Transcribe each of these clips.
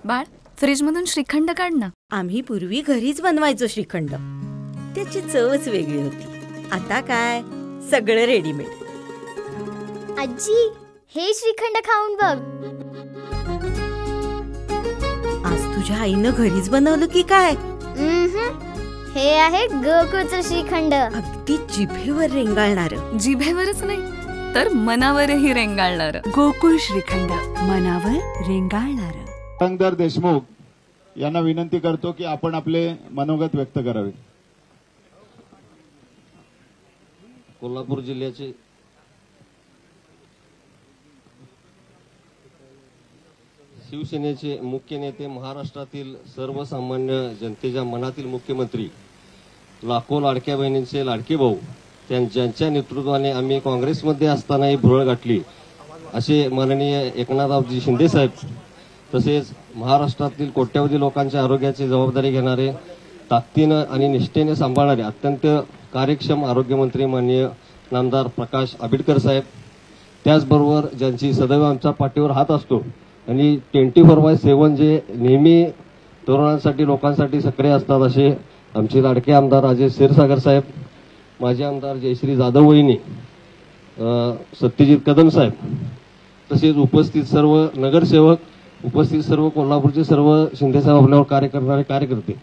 बाळ, फ्रीजमधून श्रीखंड काढ ना. आम्ही पूर्वी घरीच बनवायचो श्रीखंड. त्याची चवच वेगळी होती. आता काय सगळं रेडीमेड. आजी, हे श्रीखंड खाऊन बघ. आज तुझ्या आईनं घरीच बनवलं की काय? हे आहे गोकुळचं श्रीखंड. अगदी जिभेवर रेंगाळणार. जिभेवरच नाही तर मनावरही रेंगाळणार. गोकुळ श्रीखंड, मनावर रेंगाळणार. रंगदार देशमुख यांना विनंती करतो की आपण आपले मनोगत व्यक्त करावे. कोल्हापूर जिल्ह्याचे शिवसेनेचे मुख्य नेते, महाराष्ट्रातील सर्वसामान्य जनतेच्या मनातील मुख्यमंत्री, लाखो लाडक्या बहिणींचे लाडके भाऊ, ज्यांच्या नेतृत्वाने आम्ही काँग्रेसमध्ये असतानाही भुरळ गाठली असे माननीय एकनाथरावजी शिंदे साहेब, तसेच महाराष्ट्रातील कोट्यावधी लोकांच्या आरोग्याची जबाबदारी घेणारे, ताकदीनं आणि निष्ठेने सांभाळणारे अत्यंत कार्यक्षम आरोग्यमंत्री माननीय नामदार प्रकाश आंबेडकर साहेब, त्याचबरोबर ज्यांची सदैव आमच्या पाठीवर हात असतो आणि 24/7 जे नेहमी तरुणांसाठी, लोकांसाठी सक्रिय असतात असे आमचे लाडके आमदार राजेश क्षीरसागर साहेब, माजी आमदार जयश्री जाधव वहिनी, सत्यजित कदम साहेब, तसेच उपस्थित सर्व नगरसेवक, उपस्थित सर्व कोल्हापूरचे सर्व शिंदेसाहेब आपल्यावर कार्य करणारे कार्यकर्ते.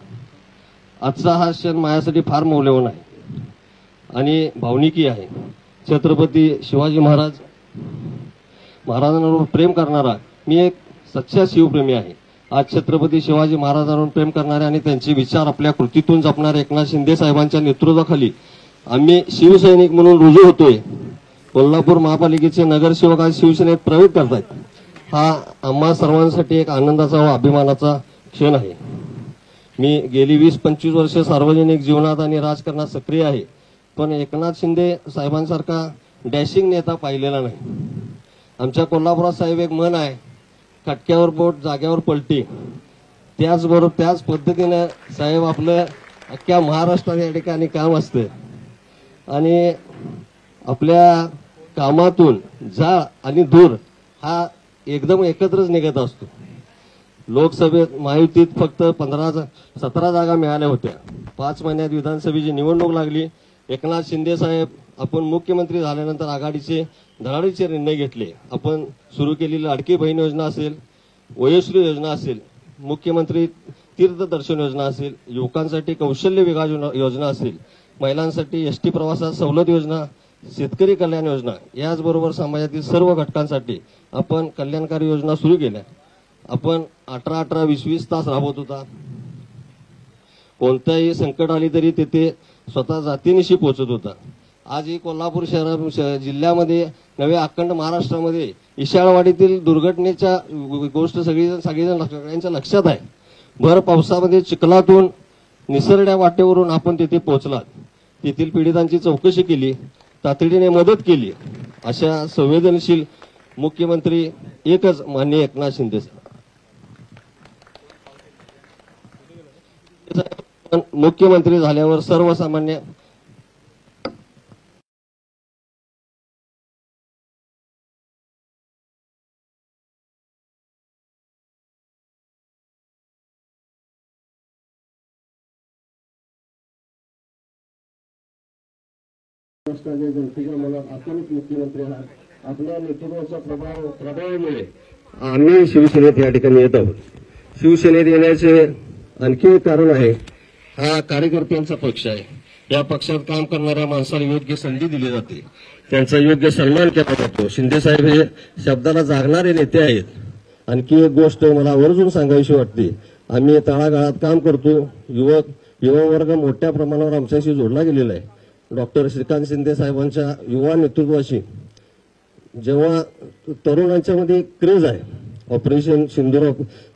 आजचा हा क्षण माझ्यासाठी फार मौल्यवान आहे आणि भावनिकी आहे. छत्रपती शिवाजी महाराजांवर प्रेम करणारा मी एक सच्चा शिवप्रेमी आहे. आज छत्रपती शिवाजी महाराजांवर प्रेम करणारे आणि त्यांचे विचार आपल्या कृतीतून जपणारे एकनाथ शिंदे साहेबांच्या नेतृत्वाखाली आम्ही शिवसैनिक म्हणून रुजू होतोय. कोल्हापूर महापालिकेचे नगरसेवक आज शिवसेनेत प्रवेश करतायत. हा आम्हा सर्वांसाठी एक आनंदाचा व अभिमानाचा क्षण आहे. मी गेली 20-25 वर्ष सार्वजनिक जीवनात आणि राजकारणात सक्रिय आहे, पण एकनाथ शिंदे साहेबांसारखा डॅशिंग नेता पाहिलेला नाही. आमच्या कोल्हापुरात साहेब एक म्हण आहे, खटक्यावर बोट जाग्यावर पलटी. त्याचबरोबर त्याच पद्धतीनं साहेब आपलं अख्ख्या महाराष्ट्रात या ठिकाणी काम असतं आणि आपल्या कामातून जाळ आणि धूर हा एकदम एकत्रच निघत असतो. लोकसभेत महायुतीत फक्त 17 जागा मिळाल्या होत्या. 5 महिन्यात विधानसभेची निवडणूक लागली. एकनाथ शिंदे साहेब आपण मुख्यमंत्री झाल्यानंतर आघाडीचे धडाडीचे निर्णय घेतले. आपण सुरू केलेली लाडकी बहीण योजना असेल, वयोश्री योजना असेल, मुख्यमंत्री तीर्थदर्शन योजना असेल, युवकांसाठी कौशल्य विकास योजना असेल, महिलांसाठी एसटी प्रवासात सवलत योजना, शेतकरी कल्याण योजना, याचबरोबर समाजातील सर्व घटकांसाठी आपण कल्याणकारी योजना सुरू केल्या. आपण 18-18, 20-20 तास राबवत होता. कोणत्याही संकट आली तरी तिथे स्वतः जातीनिशी पोहोचत होता. आज ही कोल्हापूर जिल्ह्यामध्ये नव्हे अखंड महाराष्ट्रामध्ये इशाळवाडीतील दुर्घटनेच्या गोष्ट सगळ्यांच्या लक्षात आहे. भर पावसामध्ये चिखलातून निसरड्या वाटेवरून आपण तिथे पोहोचलात. तेथील पीडितांची चौकशी केली, तातडीने मदत केली. अशा संवेदनशील मुख्यमंत्री एकच माननीय एकनाथ शिंदे साहेब. मुख्यमंत्री झाल्यावर सर्वसामान्य जनतेच्या मनात आपणच मुख्यमंत्री आहात. आपल्या नेतृत्वाच्या प्रभावामुळे आम्ही शिवसेनेत या ठिकाणी येत आहोत. शिवसेनेत येण्याचे आणखी एक कारण आहे, हा कार्यकर्त्यांचा पक्ष आहे. या पक्षात काम करणाऱ्या माणसाला योग्य संधी दिली जाते, त्यांचा योग्य सन्मान केला जातो. शिंदेसाहेब हे शब्दाला जागणारे नेते आहेत. आणखी एक गोष्ट मला आवर्जून सांगावीशी वाटते, आम्ही तळागाळात काम करतो. युवा वर्ग मोठ्या प्रमाणावर आमच्याशी जोडला गेलेला आहे. डॉक्टर श्रीकांत शिंदे साहेबांच्या युवा नेतृत्वाशी जेव्हा तरुणांच्या मध्ये क्रेज आहे, ऑपरेशन सिंदूर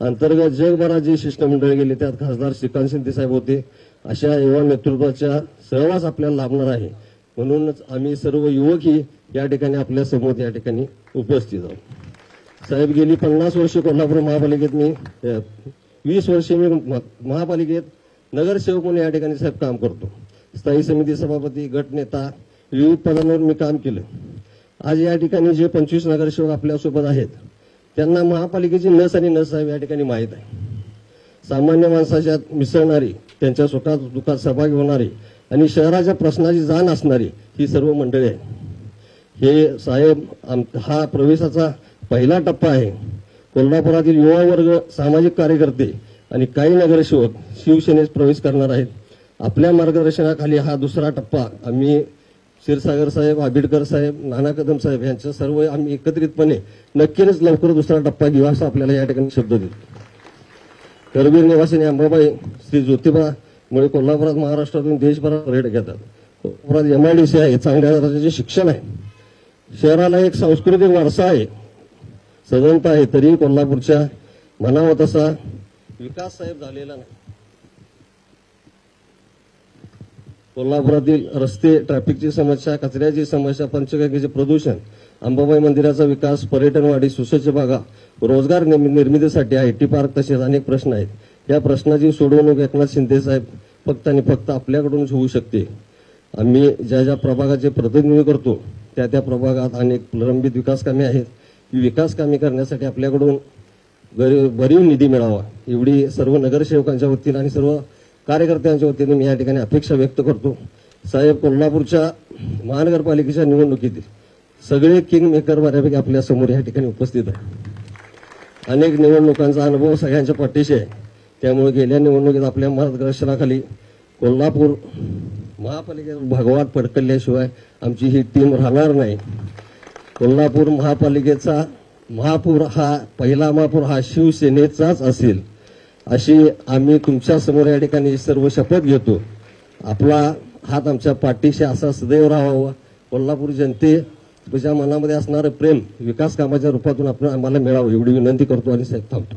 अंतर्गत जगभरात जे शिष्टमंडळ गेले त्यात खासदार श्रीकांत शिंदे साहेब होते. अशा युवा नेतृत्वाच्या सहवास आपल्याला लाभणार आहे. म्हणूनच आम्ही सर्व युवक ही या ठिकाणी आपल्या समोर या ठिकाणी उपस्थित आहोत. साहेब गेली 50 वर्ष कोल्हापूर महापालिकेत, मी 20 वर्षे मी महापालिकेत नगरसेवक म्हणून या ठिकाणी साहेब काम करतो. स्थायी समिती सभापती, गट नेता, विविध पदांवर मी काम केलं. आज या ठिकाणी जे 25 नगरसेवक आपल्यासोबत आहेत त्यांना महापालिकेची नस आणि नस साहेब या ठिकाणी माहीत आहे. सामान्य माणसाच्यात मिसळणारी, त्यांच्या सुखात दुःखात सहभागी होणारी आणि शहराच्या प्रश्नाची जाण असणारी ही सर्व मंडळी आहे. हे साहेब हा प्रवेशाचा पहिला टप्पा आहे. कोल्हापुरातील युवा वर्ग, सामाजिक कार्यकर्ते आणि काही नगरसेवक शिवसेनेत प्रवेश करणार आहेत. आपल्या मार्गदर्शनाखाली हा दुसरा टप्पा आम्ही क्षीरसागर साहेब, आबिडकर साहेब, नाना कदम साहेब यांच्या सर्व आम्ही एकत्रितपणे नक्कीच लवकर दुसरा टप्पा घेऊ असं आपल्याला या ठिकाणी शब्द देतो. करवीर निवासिनी अंबाबाई, श्री ज्योतिबा मुळे कोल्हापुरात महाराष्ट्रातून देशभरात पर्यटक येतात. कोल्हापुरात MIDC आहे, चांगल्या दर्जाचे शिक्षण आहे, शहराला एक सांस्कृतिक वारसा आहे, सजनता आहे. तरी कोल्हापूरच्या म्हणावा तसा विकास साहेब झालेला नाही. कोल्हापुरातील रस्ते, ट्रॅफिकची समस्या, कचऱ्याची समस्या, पंचगंगेचे प्रदूषण, अंबाबाई मंदिराचा विकास, पर्यटन वाढी, सुसज्ज भागा, रोजगार निर्मितीसाठी IT पार्क तसेच अनेक प्रश्न आहेत. या प्रश्नाची सोडवणूक एकनाथ शिंदे साहेब फक्त आणि फक्त आपल्याकडूनच होऊ शकते. आम्ही ज्या ज्या प्रभागाचे प्रतिनिधित्व करतो त्या त्या प्रभागात अनेक प्रलंबित विकास कामे आहेत. ही विकास कामे करण्यासाठी आपल्याकडून भरीव निधी मिळावा एवढी सर्व नगरसेवकांच्या वतीने आणि सर्व कार्यकर्त्यांच्या वतीने मी या ठिकाणी अपेक्षा व्यक्त करतो. साहेब, कोल्हापूरच्या महानगरपालिकेच्या निवडणुकीत सगळे किंग मेकर बऱ्यापैकी आपल्या समोर या ठिकाणी उपस्थित आहे. अनेक निवडणुकांचा अनुभव सगळ्यांच्या पाठीशी आहे. त्यामुळे गेल्या निवडणुकीत आपल्या मार्गदर्शनाखाली कोल्हापूर महापालिकेत भगवान पडकल्याशिवाय आमची ही टीम राहणार नाही. कोल्हापूर महापालिकेचा महापौर हा पहिला महापौर हा शिवसेनेचाच असेल अशी आम्ही तुमच्या समोर या ठिकाणी सर्व शपथ घेतो. आपला हात आमच्या पाठीशी असा सदैव राहावा. कोल्हापूर जनतेच्या मनामध्ये असणारं प्रेम विकास कामाच्या रूपातून आपण आम्हाला मिळावं एवढी विनंती करतो आणि साहेब थांबतो.